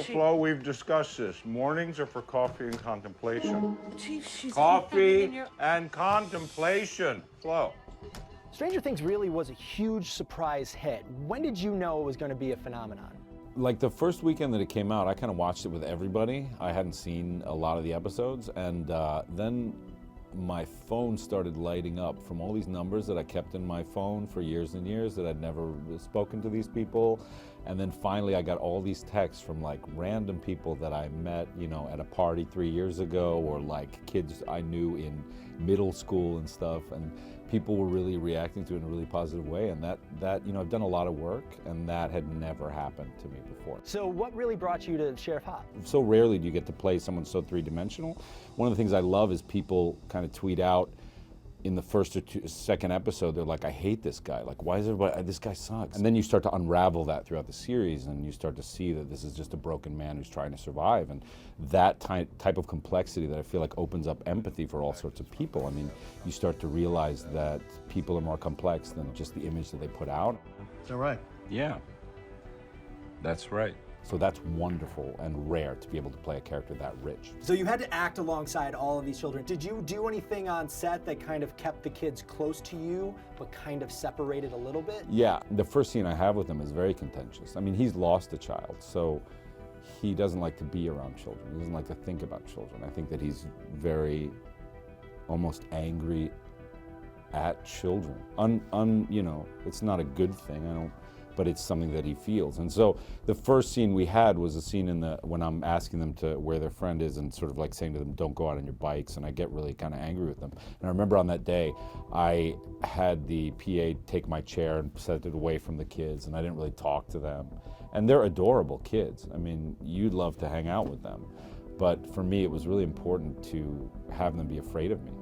Flo, we've discussed this. Mornings are for coffee and contemplation. Chief, she's Coffee and contemplation. Flo. Stranger Things really was a huge surprise hit. When did you know it was going to be a phenomenon? Like the first weekend that it came out, I kind of watched it with everybody. I hadn't seen a lot of the episodes, and then my phone started lighting up from all these numbers that I kept in my phone for years and years that I'd never spoken to these people. And then finally I got all these texts from like random people that I met, you know, at a party 3 years ago, or like kids I knew in middle school and stuff. And people were really reacting to it in a really positive way. And that you know, I've done a lot of work, and that had never happened to me before. So what really brought you to Sheriff Hop? So rarely do you get to play someone so three-dimensional. One of the things I love is people kind of tweet out in the first or second episode, they're like, I hate this guy. Like, why is everybody, this guy sucks. And then you start to unravel that throughout the series, and you start to see that this is just a broken man who's trying to survive. And that type of complexity that I feel like opens up empathy for all sorts of people. I mean, you start to realize that people are more complex than just the image that they put out. Is that right? Yeah, that's right. So that's wonderful and rare to be able to play a character that rich. So you had to act alongside all of these children. Did you do anything on set that kind of kept the kids close to you, but kind of separated a little bit? Yeah, the first scene I have with him is very contentious. I mean, he's lost a child, so he doesn't like to be around children. He doesn't like to think about children. I think that he's very, almost angry at children. You know, it's not a good thing. But it's something that he feels. And so the first scene we had was a scene when I'm asking them to where their friend is, and sort of like saying to them, don't go out on your bikes, and I get really kind of angry with them. And I remember on that day, I had the PA take my chair and set it away from the kids, and I didn't really talk to them. And they're adorable kids. I mean, you'd love to hang out with them. But for me, it was really important to have them be afraid of me.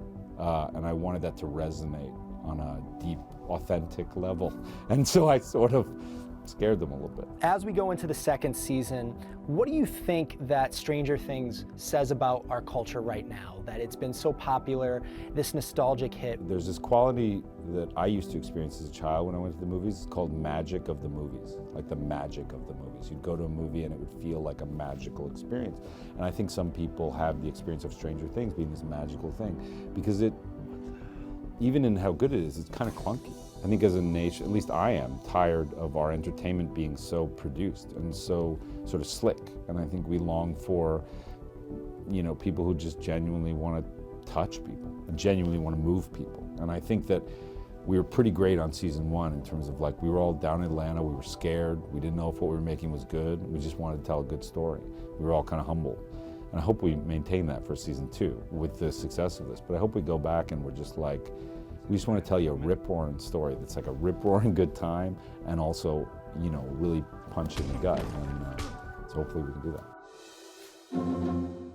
And I wanted that to resonate on a deep, authentic level. And so I sort of scared them a little bit. As we go into the second season, what do you think that Stranger Things says about our culture right now? That it's been so popular, this nostalgic hit. There's this quality that I used to experience as a child when I went to the movies. It's called magic of the movies, like the magic of the movies. You'd go to a movie and it would feel like a magical experience. And I think some people have the experience of Stranger Things being this magical thing, because even in how good it is, it's kind of clunky. I think as a nation, at least I am, tired of our entertainment being so produced and so sort of slick. And I think we long for, you know, people who just genuinely want to touch people, and genuinely want to move people. And I think that we were pretty great on season 1 in terms of, like, we were all down in Atlanta, we were scared, we didn't know if what we were making was good, we just wanted to tell a good story. We were all kind of humble. And I hope we maintain that for season 2 with the success of this. But I hope we go back and we're just like, we just want to tell you a rip-roaring story that's like a rip-roaring good time, and also, you know, really punch in the gut. And so hopefully we can do that.